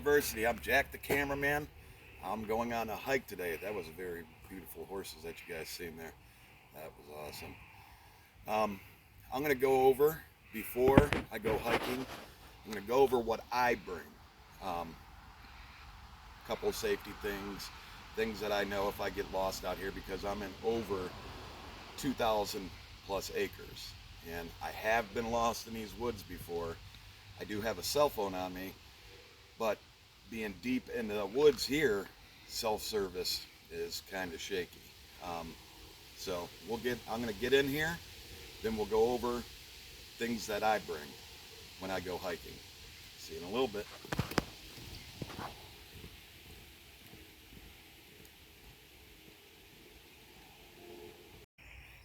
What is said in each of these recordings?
University. I'm Jack the cameraman. I'm going on a hike today. That was a very beautiful horses that you guys seen there. That was awesome. I'm going to go over, before I go hiking, I'm going to go over what I bring. A couple of safety things that I know if I get lost out here, because I'm in over 2,000 plus acres. And I have been lost in these woods before. I do have a cell phone on me, but being deep in the woods here, self-service is kind of shaky. So I'm gonna get in here, then we'll go over things that I bring when I go hiking. See you in a little bit.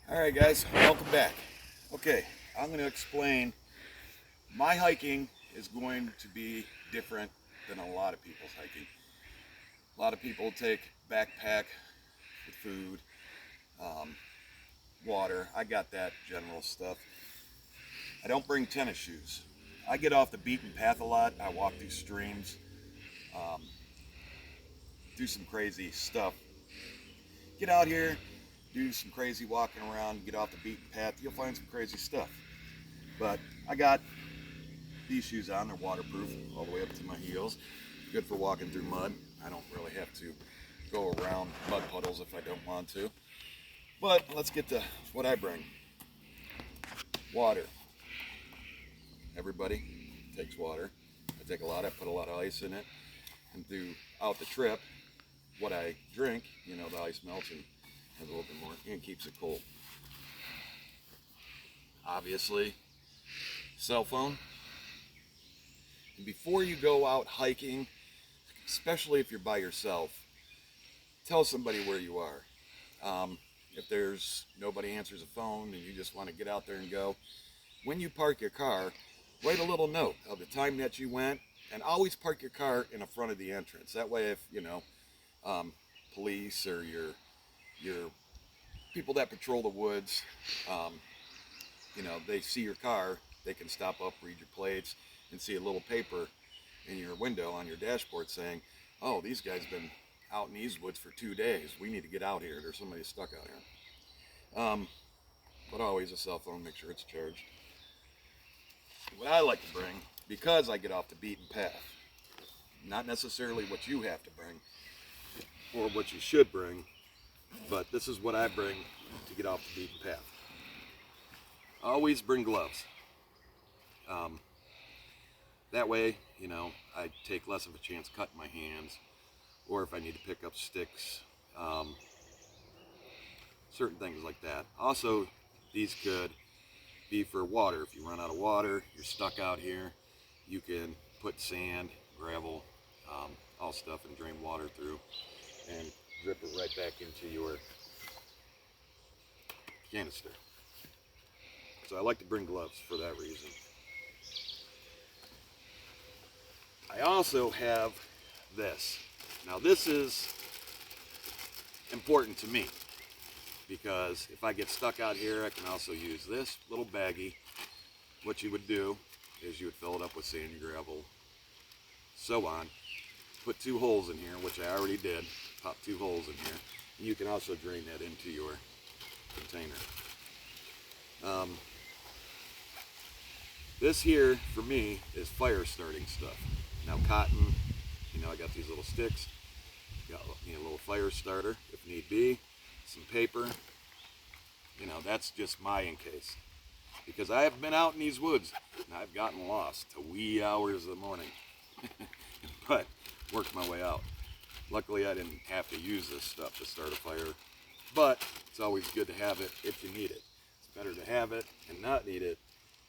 All right, guys, welcome back. Okay, I'm going to explain. My hiking is going to be different than a lot of people's hiking. A lot of people take backpack with food, water. I got that general stuff. I don't bring tennis shoes. I get off the beaten path a lot. I walk through streams, do some crazy stuff. Get out here, do some crazy walking around, get off the beaten path, you'll find some crazy stuff. But I got these shoes on, they're waterproof all the way up to my heels. Good for walking through mud. I don't really have to go around mud puddles if I don't want to. But let's get to what I bring. Water. Everybody takes water. I take a lot, I put a lot of ice in it. And throughout the trip, what I drink, the ice melts and has a little bit more and keeps it cold. Obviously, cell phone. And before you go out hiking, especially if you're by yourself, tell somebody where you are. If there's nobody answers a phone and you just want to get out there and go, when you park your car, write a little note of the time that you went, and always park your car in the front of the entrance. That way, if police or your people that patrol the woods, they see your car, they can stop up, read your plates, and see a little paper in your window on your dashboard saying, oh, these guys been out in these woods for 2 days. We need to get out here. There's somebody stuck out here. But always a cell phone, make sure it's charged. What I like to bring, because I get off the beaten path, not necessarily what you have to bring or what you should bring, but this is what I bring to get off the beaten path. Always bring gloves. That way, I take less of a chance cutting my hands, or if I need to pick up sticks, certain things like that. Also, these could be for water. If you run out of water, you're stuck out here, you can put sand, gravel, all stuff, and drain water through and drip it right back into your canister. So I like to bring gloves for that reason. I also have this. Now this is important to me because if I get stuck out here, I can also use this little baggie. What you would do is you would fill it up with sand and gravel, so on. Put 2 holes in here, which I already did. Pop 2 holes in here. You can also drain that into your container. This here, for me, is fire starting stuff. Now cotton, I got these little sticks. Got a little fire starter if need be. Some paper. That's just my in case. Because I have been out in these woods and I've gotten lost to wee hours of the morning. But worked my way out. Luckily I didn't have to use this stuff to start a fire. But it's always good to have it if you need it. It's better to have it and not need it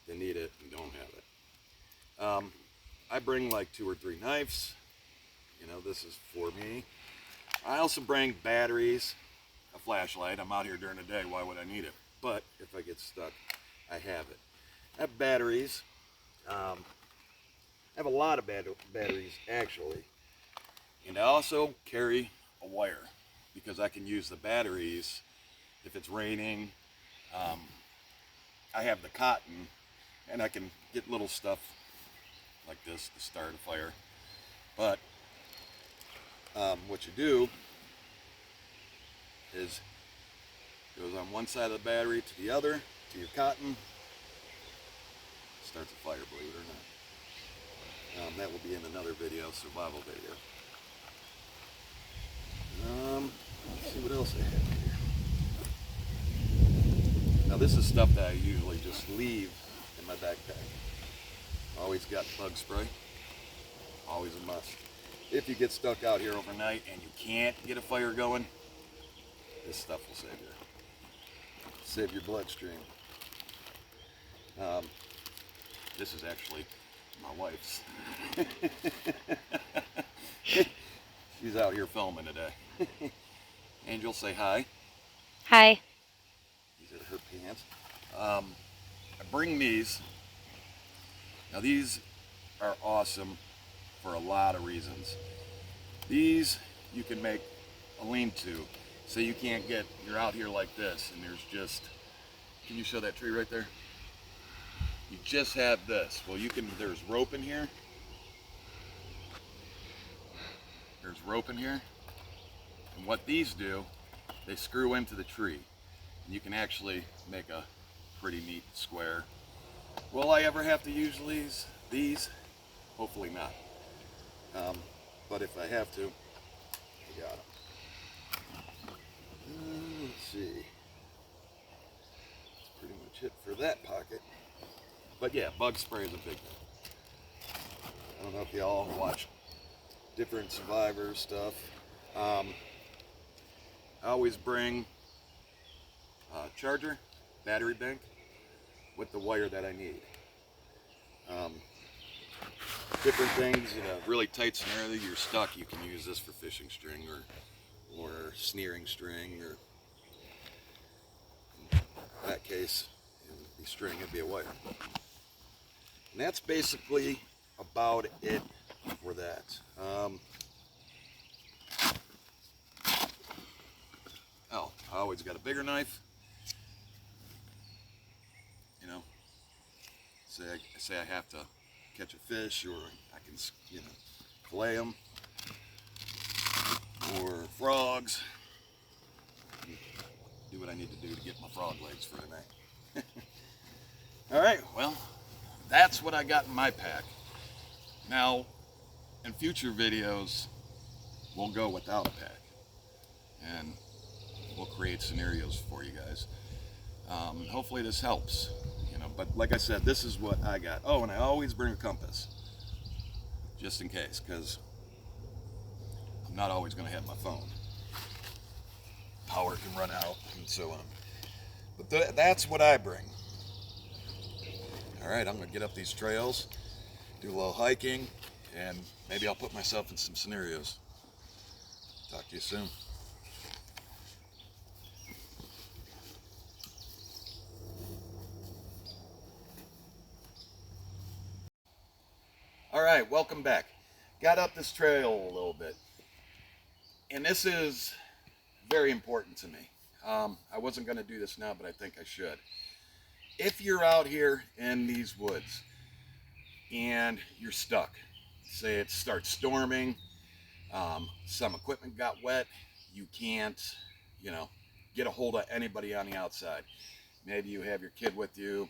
than need it and don't have it. I bring like 2 or 3 knives. This is for me. I also bring batteries, a flashlight. I'm out here during the day, why would I need it? But if I get stuck, I have it. I have batteries. I have a lot of batteries actually. And I also carry a wire because I can use the batteries if it's raining. I have the cotton and I can get little stuff like this to start a fire. But what you do is goes on one side of the battery to the other, to your cotton, starts a fire, believe it or not. That will be in another video, survival video. Let's see what else I have here. Now this is stuff that I usually just leave in my backpack. Always got bug spray, always a must. If you get stuck out here overnight and you can't get a fire going, this stuff will save you. Save your bloodstream. This is actually my wife's. She's out here filming today. Angel, say hi. Hi. These are her pants. I bring these. Now these are awesome for a lot of reasons. These you can make a lean-to. So you can't get, you're out here like this and there's just, can you show that tree right there? You just have this. Well, you can, there's rope in here. There's rope in here. And what these do, they screw into the tree. And you can actually make a pretty neat square. Will I ever have to use these? Hopefully not. But if I have to, I got them. Let's see. That's pretty much it for that pocket. But yeah, bug spray is a big thing. I don't know if y'all watch different Survivor stuff. I always bring a charger, battery bank, with the wire that I need. Different things, in a really tight scenario, you're stuck, you can use this for fishing string or snaring string, or in that case, it would be string, it'd be a wire. And that's basically about it for that. Oh, I always got a bigger knife. You know, say I have to catch a fish, or I can, you know, fillet them, or frogs. Do what I need to do to get my frog legs for tonight. All right, well, that's what I got in my pack. Now, in future videos, we'll go without a pack, and we'll create scenarios for you guys. Hopefully this helps, you know, but like I said, this is what I got. Oh, and I always bring a compass, just in case, because I'm not always going to have my phone. Power can run out and so on. But that's what I bring. All right, I'm going to get up these trails, do a little hiking, and maybe I'll put myself in some scenarios. Talk to you soon. All right, welcome back. Got up this trail a little bit, and this is very important to me. I wasn't going to do this now, but I think I should. If you're out here in these woods and you're stuck, say it starts storming, some equipment got wet, you can't, you know, get a hold of anybody on the outside. Maybe you have your kid with you.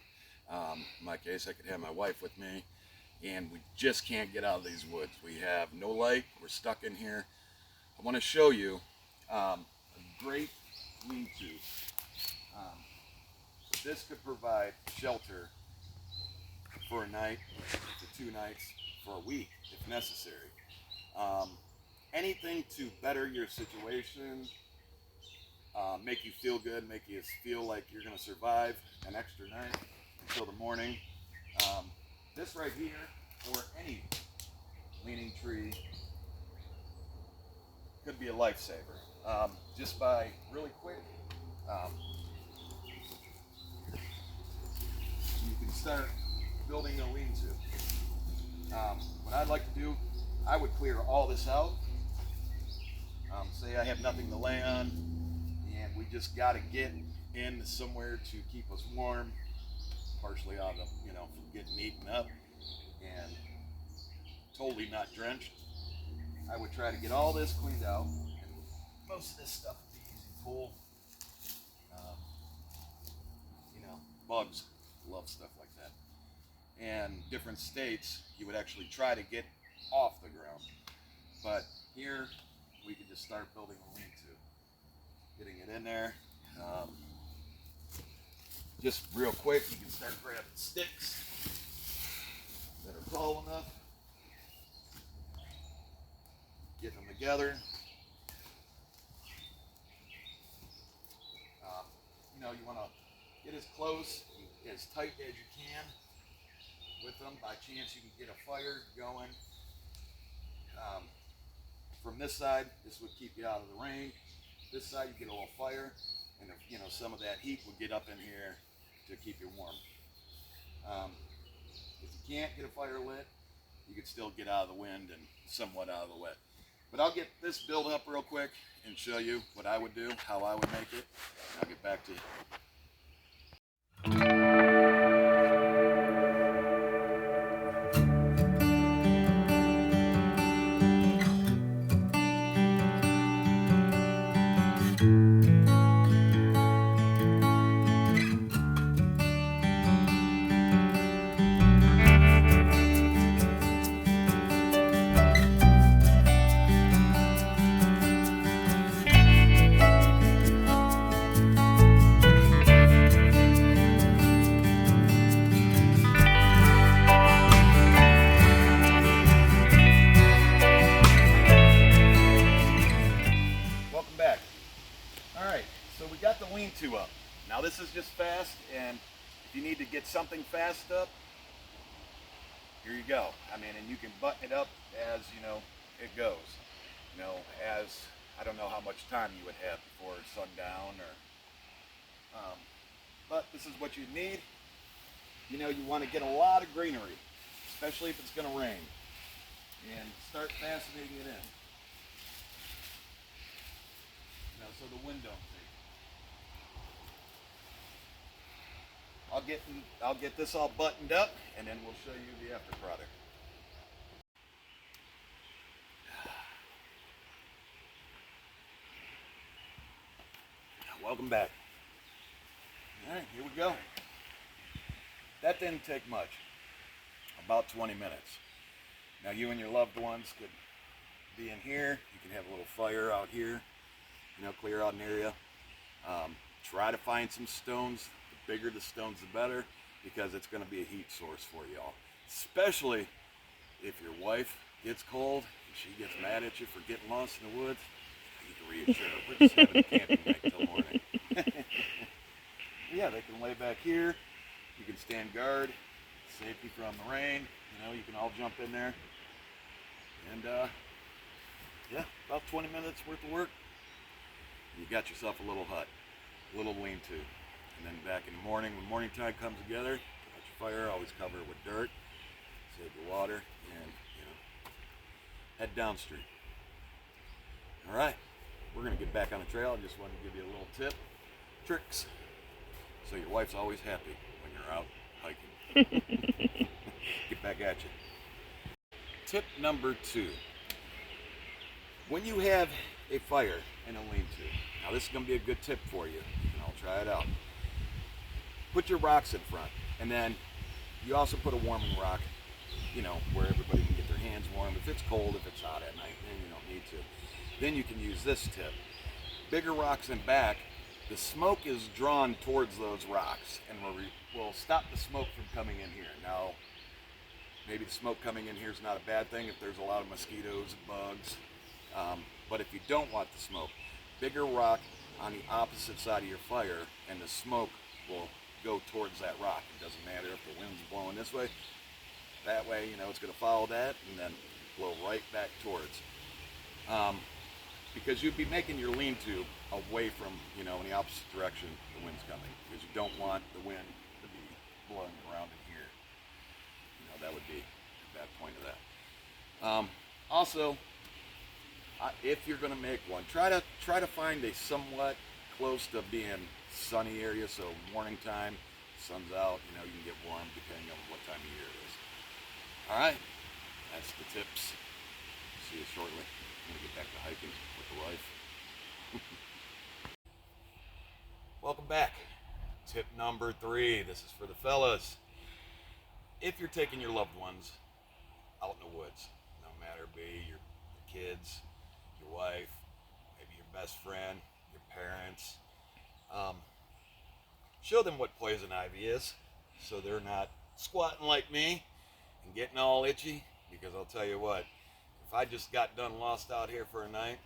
In my case, I could have my wife with me, and we just can't get out of these woods. We have no light, we're stuck in here. I want to show you a great lean-to. This could provide shelter for a night, to 2 nights, for a week if necessary. Anything to better your situation, make you feel good, make you feel like you're going to survive an extra night until the morning. This right here, or any leaning tree, could be a lifesaver. Just by really quick, you can start building a lean-to. What I'd like to do, I would clear all this out. Say I have nothing to lay on, and we just got to get in somewhere to keep us warm, partially out of, you know, from getting eaten up, and totally not drenched. I would try to get all this cleaned out, and most of this stuff would be easy to pull. You know, bugs love stuff like that. And different states, you would actually try to get off the ground. But here, we could just start building a lean-to. Getting it in there. Just real quick, you can start grabbing sticks that are tall enough. Getting them together. You know, you want to get as close, as tight as you can with them. By chance, you can get a fire going. From this side, this would keep you out of the rain. This side, you get a little fire, and you know, some of that heat would get up in here to keep you warm. If you can't get a fire lit, you could still get out of the wind and somewhat out of the wet. But I'll get this built up real quick and show you what I would do, how I would make it. And I'll get back to you. Lean-to up. Now this is just fast, and if you need to get something fast up, here you go. I mean, and you can button it up as, you know, it goes. You know, as, I don't know how much time you would have before sundown, or, but this is what you need. You know, you want to get a lot of greenery, especially if it's going to rain, and start fastening it in. You know, so the wind don't take it. I'll get this all buttoned up, and then we'll show you the after product. Welcome back. All right, here we go. That didn't take much, about 20 minutes. Now you and your loved ones could be in here. You can have a little fire out here, you know, clear out an area. Try to find some stones. The bigger the stones, the better, because it's going to be a heat source for y'all. Especially if your wife gets cold and she gets mad at you for getting lost in the woods. You can reassure her. We're just having a camping night till morning. Yeah, they can lay back here. You can stand guard, safety from the rain. You know, you can all jump in there. And yeah, about 20 minutes worth of work. You got yourself a little hut, a little lean-to. And then back in the morning, when morning tide comes together, light your fire, always cover it with dirt, save your water, and, you know, head downstream. All right, we're gonna get back on the trail. I just wanted to give you a little tip, tricks, so your wife's always happy when you're out hiking. Get back at you. Tip number 2. When you have a fire and a lean-to, now this is gonna be a good tip for you. You can all try it out. Put your rocks in front, and then you also put a warming rock, you know, where everybody can get their hands warm. If it's cold, if it's hot at night, then you don't need to. Then you can use this tip. Bigger rocks in back, the smoke is drawn towards those rocks, and will stop the smoke from coming in here. Now, maybe the smoke coming in here is not a bad thing if there's a lot of mosquitoes and bugs, but if you don't want the smoke, bigger rock on the opposite side of your fire, and the smoke will go towards that rock. It doesn't matter if the wind's blowing this way. That way, you know, it's going to follow that and then blow right back towards. Because you'd be making your lean-to away from, you know, in the opposite direction the wind's coming. Because you don't want the wind to be blowing around in here. You know, that would be a bad point of that. Also, if you're going to make one, try to find a somewhat close to being sunny area, so morning time, sun's out, you know, you can get warm depending on what time of year it is. All right, that's the tips. See you shortly. gonna get back to hiking with the wife. Welcome back. Tip number 3. This is for the fellas. If you're taking your loved ones out in the woods, no matter it be your kids, your wife, maybe your best friend, your parents, show them what poison ivy is so they're not squatting like me and getting all itchy, because I'll tell you what, if I just got done lost out here for a night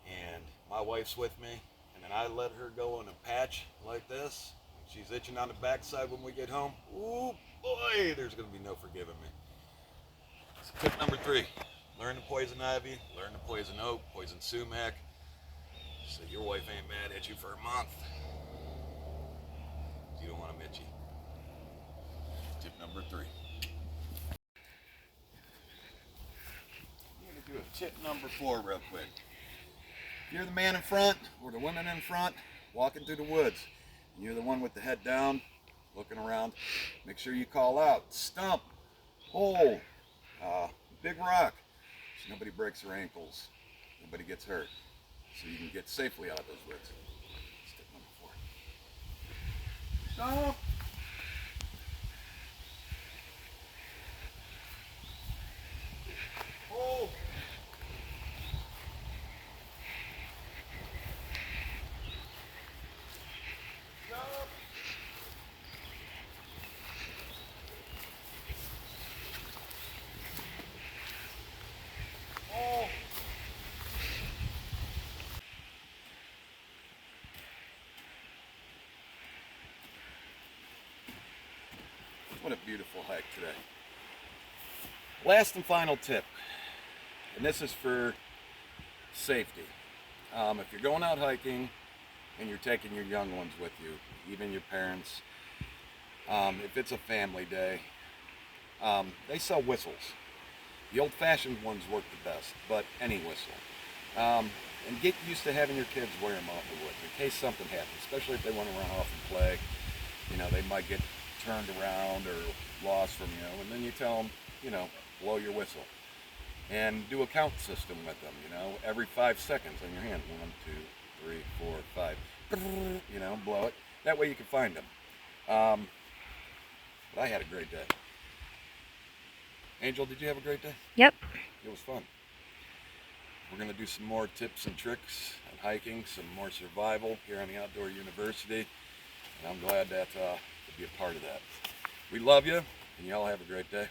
and my wife's with me and then I let her go on a patch like this, and she's itching on the backside when we get home, ooh boy, there's going to be no forgiving me. So tip number 3, learn the poison ivy, learn the poison oak, poison sumac, so your wife ain't mad at you for a month. You don't want them itchy. Tip number 3. I'm going to do a tip number 4 real quick. If you're the man in front or the woman in front walking through the woods, and you're the one with the head down, looking around, make sure you call out, stump, hole, big rock, so nobody breaks their ankles, nobody gets hurt, so you can get safely out of those woods. That's tip number 4. Stump! Hole! Stump! Hole! What a beautiful hike today. Last and final tip, and this is for safety. If you're going out hiking and you're taking your young ones with you, even your parents, if it's a family day, they sell whistles. The old-fashioned ones work the best, but any whistle. And get used to having your kids wear them out in the woods in case something happens, especially if they want to run off and play. You know, they might get turned around or lost from you, and then you tell them, you know, blow your whistle. And do a count system with them, you know, every 5 seconds on your hand. 1, 2, 3, 4, 5. You know, blow it. That way you can find them. But I had a great day. Angel, did you have a great day? Yep. It was fun. We're going to do some more tips and tricks on hiking, some more survival here on the Outdoor University. And I'm glad that to be a part of that. We love you, and y'all have a great day.